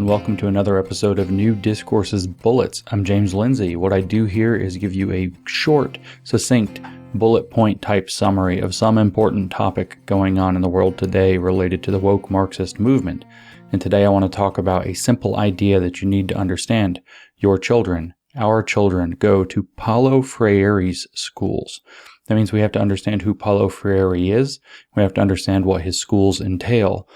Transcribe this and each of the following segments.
welcome to another episode of New Discourses Bullets. I'm James Lindsay. What I do here is give you a short, succinct, bullet point type summary of some important topic going on in the world today related to the woke Marxist movement. And today I want to talk about a simple idea that you need to understand. Your children, our children, go to Paulo Freire's schools. That means we have to understand who Paulo Freire is. We have to understand what his schools entail.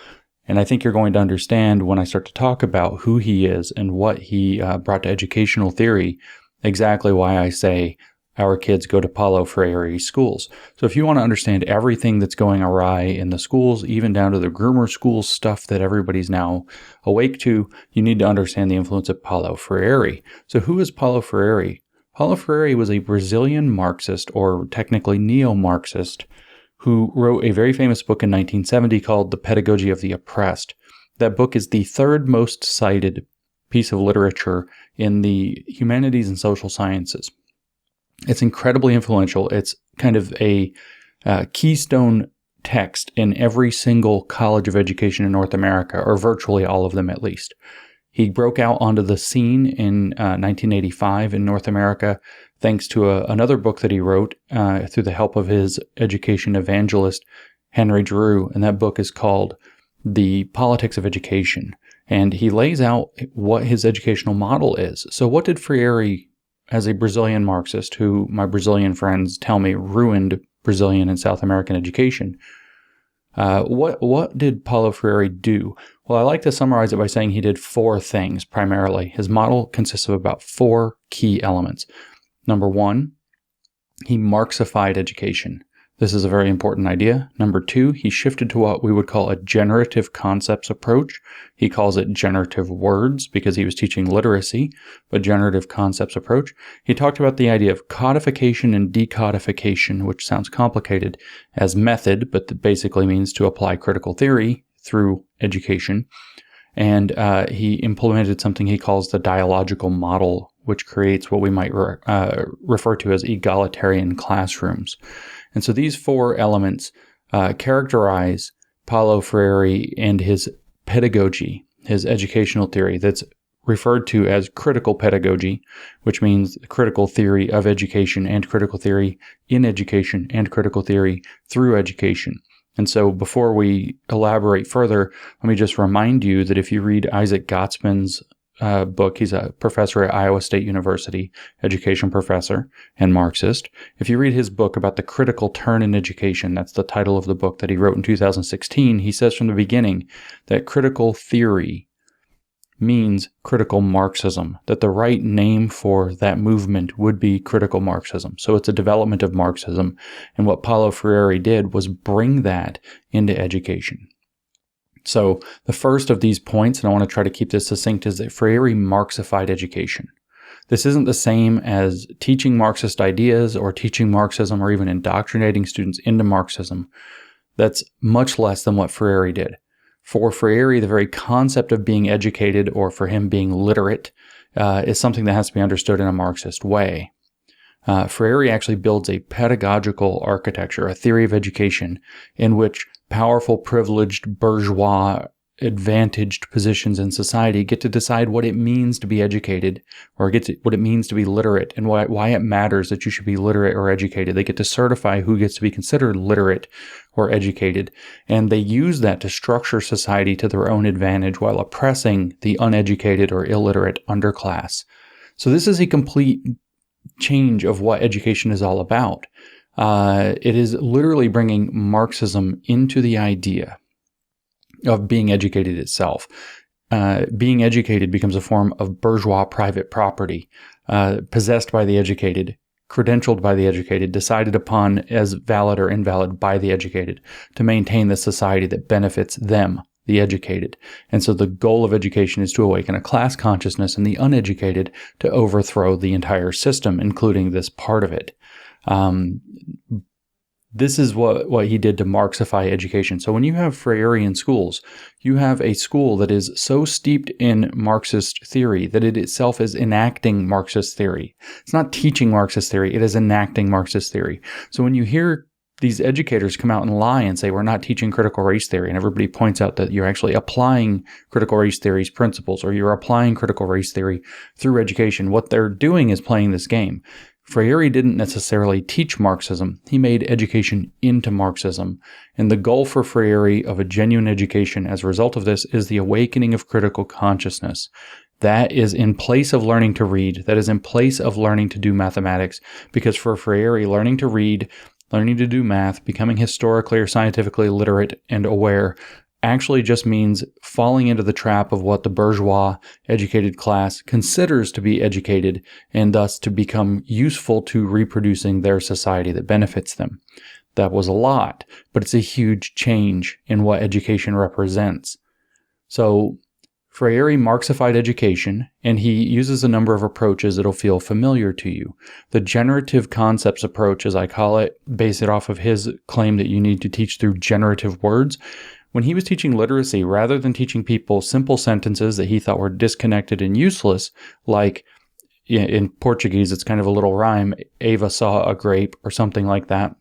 And I think you're going to understand when I start to talk about who he is and what he brought to educational theory, exactly why I say our kids go to Paulo Freire schools. So if you want to understand everything that's going awry in the schools, even down to the groomer school stuff that everybody's now awake to, you need to understand the influence of Paulo Freire. So who is Paulo Freire? Paulo Freire was a Brazilian Marxist, or technically neo-Marxist, who wrote a very famous book in 1970 called The Pedagogy of the Oppressed. That book is the third most cited piece of literature in the humanities and social sciences. It's incredibly influential. It's kind of a keystone text in every single college of education in North America, or virtually all of them at least. He broke out onto the scene in 1985 in North America thanks to another book that he wrote through the help of his education evangelist, Henry Giroux, and that book is called The Politics of Education. And he lays out what his educational model is. So what did Freire, as a Brazilian Marxist, who my Brazilian friends tell me ruined Brazilian and South American education, what did Paulo Freire do? Well, I like to summarize it by saying he did four things primarily. His model consists of about four key elements. Number one, he Marxified education. This is a very important idea. Number two, he shifted to what we would call a generative concepts approach. He calls it generative words because he was teaching literacy, but generative concepts approach. He talked about the idea of codification and decodification, which sounds complicated as method, but that basically means to apply critical theory through education. And he implemented something he calls the dialogical model, which creates what we might refer to as egalitarian classrooms. And so these four elements characterize Paulo Freire and his pedagogy, his educational theory that's referred to as critical pedagogy, which means critical theory of education and critical theory in education and critical theory through education. And so before we elaborate further, let me just remind you that if you read Isaac Gotsman's book, he's a professor at Iowa State University, education professor and Marxist. If you read his book about the critical turn in education, that's the title of the book that he wrote in 2016, he says from the beginning that critical theory means critical Marxism, that the right name for that movement would be critical Marxism. So it's a development of Marxism. And what Paulo Freire did was bring that into education. So the first of these points, and I want to try to keep this succinct, is that Freire Marxified education. This isn't the same as teaching Marxist ideas or teaching Marxism or even indoctrinating students into Marxism. That's much less than what Freire did. For Freire, the very concept of being educated, or for him being literate, is something that has to be understood in a Marxist way. Freire actually builds a pedagogical architecture, a theory of education, in which powerful, privileged, bourgeois, advantaged positions in society get to decide what it means to be educated, or what it means to be literate, and why it matters that you should be literate or educated. They get to certify who gets to be considered literate or educated, and they use that to structure society to their own advantage while oppressing the uneducated or illiterate underclass. So this is a complete change of what education is all about. It is literally bringing Marxism into the idea of being educated itself. Being educated becomes a form of bourgeois private property, possessed by the educated, credentialed by the educated, decided upon as valid or invalid by the educated, to maintain the society that benefits them, the educated. And so the goal of education is to awaken a class consciousness in the uneducated to overthrow the entire system, including this part of it. This is what he did to Marxify education. So when you have Freirean schools, you have a school that is so steeped in Marxist theory that it itself is enacting Marxist theory. It's not teaching Marxist theory, it is enacting Marxist theory. So when you hear these educators come out and lie and say, we're not teaching critical race theory. And everybody points out that you're actually applying critical race theory's principles, or you're applying critical race theory through education. What they're doing is playing this game. Freire didn't necessarily teach Marxism. He made education into Marxism. And the goal for Freire of a genuine education as a result of this is the awakening of critical consciousness. That is in place of learning to read. That is in place of learning to do mathematics. Because for Freire, learning to read, learning to do math, becoming historically or scientifically literate and aware actually just means falling into the trap of what the bourgeois educated class considers to be educated, and thus to become useful to reproducing their society that benefits them. That was a lot, but it's a huge change in what education represents. So Freire Marxified education, and he uses a number of approaches that'll feel familiar to you. The generative concepts approach, as I call it, base it off of his claim that you need to teach through generative words. When he was teaching literacy, rather than teaching people simple sentences that he thought were disconnected and useless, like in Portuguese, it's kind of a little rhyme, Eva saw a grape or something like that.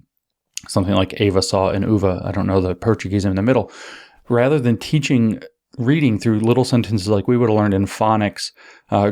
Something like Eva saw an uva. I don't know the Portuguese in the middle. Rather than teaching reading through little sentences like we would have learned in phonics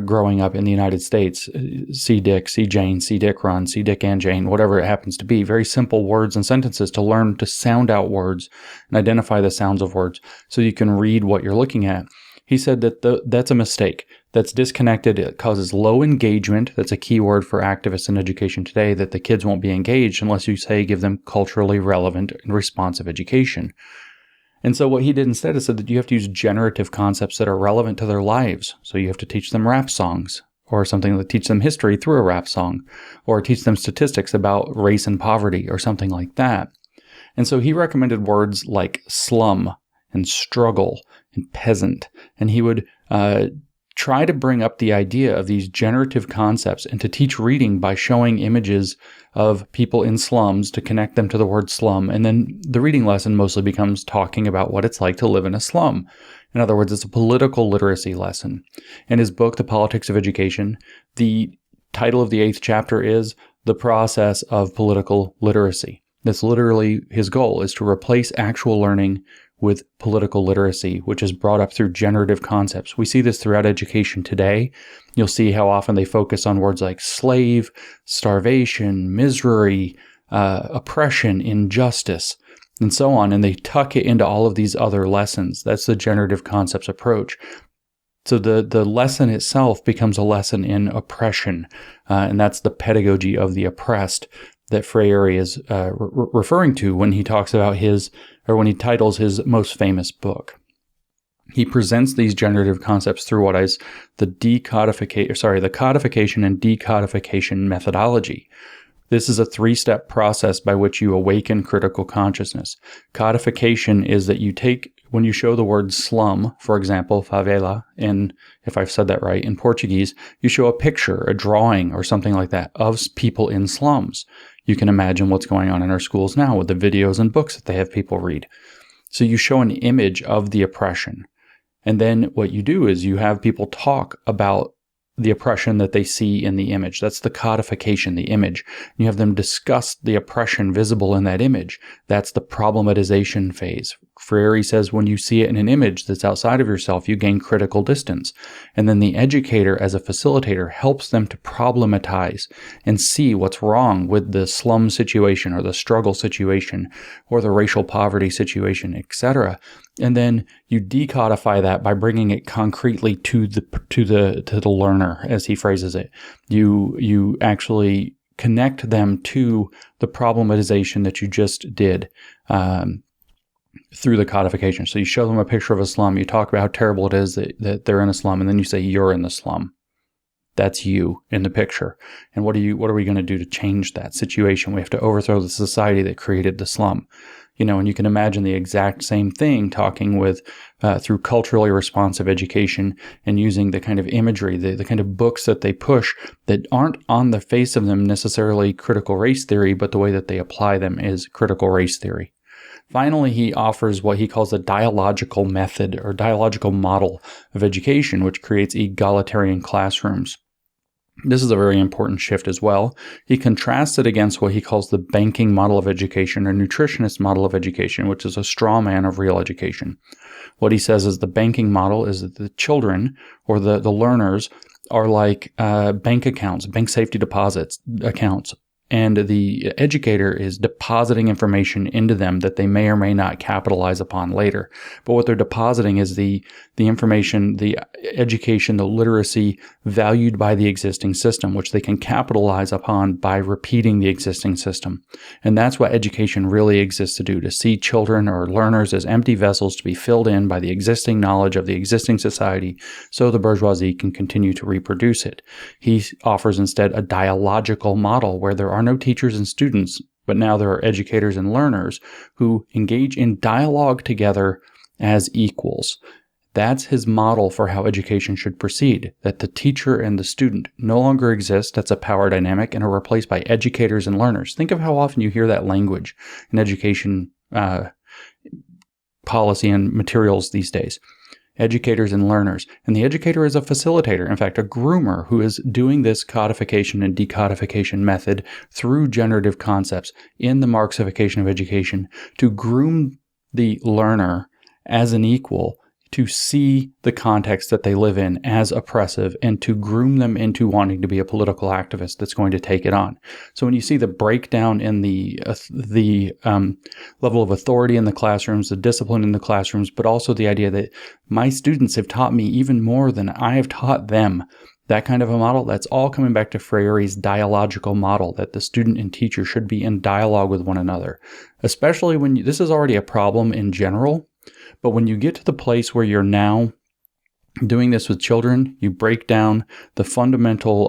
growing up in the United States, see Dick, see Jane, see Dick run, see Dick and Jane, whatever it happens to be, very simple words and sentences to learn to sound out words and identify the sounds of words so you can read what you're looking at. He said that that's a mistake. That's disconnected. It causes low engagement. That's a key word for activists in education today, that the kids won't be engaged unless you say give them culturally relevant and responsive education. And so what he did instead is said that you have to use generative concepts that are relevant to their lives. So you have to teach them rap songs, or something that teach them history through a rap song, or teach them statistics about race and poverty, or something like that. And so he recommended words like slum and struggle and peasant. And he would try to bring up the idea of these generative concepts and to teach reading by showing images of people in slums to connect them to the word slum. And then the reading lesson mostly becomes talking about what it's like to live in a slum. In other words, it's a political literacy lesson. In his book, The Politics of Education, the title of the 8th chapter is The Process of Political Literacy. That's literally his goal, is to replace actual learning with political literacy, which is brought up through generative concepts. We see this throughout education today. You'll see how often they focus on words like slave, starvation, misery, oppression, injustice, and so on, and they tuck it into all of these other lessons. That's the generative concepts approach. So the lesson itself becomes a lesson in oppression, and that's the pedagogy of the oppressed that Freire is referring to when he talks about when he titles his most famous book. He presents these generative concepts through what is the codification and decodification methodology. This is a 3-step process by which you awaken critical consciousness. Codification is that you take, when you show the word slum, for example, favela, if I've said that right, in Portuguese, you show a picture, a drawing, or something like that of people in slums. You can imagine what's going on in our schools now with the videos and books that they have people read. So you show an image of the oppression. And then what you do is you have people talk about the oppression that they see in the image. That's the codification, the image. You have them discuss the oppression visible in that image. That's the problematization phase. Freire says when you see it in an image that's outside of yourself, you gain critical distance. And then the educator, as a facilitator, helps them to problematize and see what's wrong with the slum situation or the struggle situation or the racial poverty situation, etc. And then you decodify that by bringing it concretely to the learner, as he phrases it. You actually connect them to the problematization that you just did through the codification. So you show them a picture of a slum. You talk about how terrible it is that they're in a slum, and then you say you're in the slum. That's you in the picture. And what are we going to do to change that situation? We have to overthrow the society that created the slum. And you can imagine the exact same thing talking with through culturally responsive education and using the kind of imagery, the kind of books that they push that aren't on the face of them necessarily critical race theory, but the way that they apply them is critical race theory. Finally, he offers what he calls a dialogical method or dialogical model of education, which creates egalitarian classrooms. This is a very important shift as well. He contrasts it against what he calls the banking model of education or nutritionist model of education, which is a straw man of real education. What he says is the banking model is that the children or the learners are like bank accounts, bank safety deposits accounts. And the educator is depositing information into them that they may or may not capitalize upon later. But what they're depositing is the information, the education, the literacy valued by the existing system, which they can capitalize upon by repeating the existing system. And that's what education really exists to do, to see children or learners as empty vessels to be filled in by the existing knowledge of the existing society so the bourgeoisie can continue to reproduce it. He offers instead a dialogical model where there are no teachers and students, but now there are educators and learners who engage in dialogue together as equals. That's his model for how education should proceed, that the teacher and the student no longer exist. That's a power dynamic and are replaced by educators and learners. Think of how often you hear that language in education policy and materials these days. Educators and learners. And the educator is a facilitator, in fact, a groomer who is doing this codification and decodification method through generative concepts in the Marxification of education to groom the learner as an equal, to see the context that they live in as oppressive, and to groom them into wanting to be a political activist that's going to take it on. So when you see the breakdown in the level of authority in the classrooms, the discipline in the classrooms, but also the idea that my students have taught me even more than I have taught them, that kind of a model, that's all coming back to Freire's dialogical model, that the student and teacher should be in dialogue with one another, especially when this is already a problem in general. But when you get to the place where you're now doing this with children, you break down the fundamental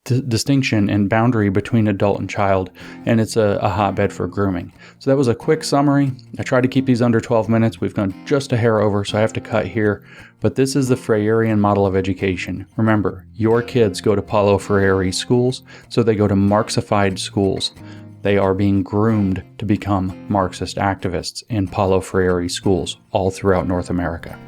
distinction and boundary between adult and child, and it's a hotbed for grooming. So that was a quick summary. I tried to keep these under 12 minutes. We've gone just a hair over, so I have to cut here. But this is the Freirean model of education. Remember, your kids go to Paulo Freire schools, so they go to Marxified schools. They are being groomed to become Marxist activists in Paulo Freire schools all throughout North America.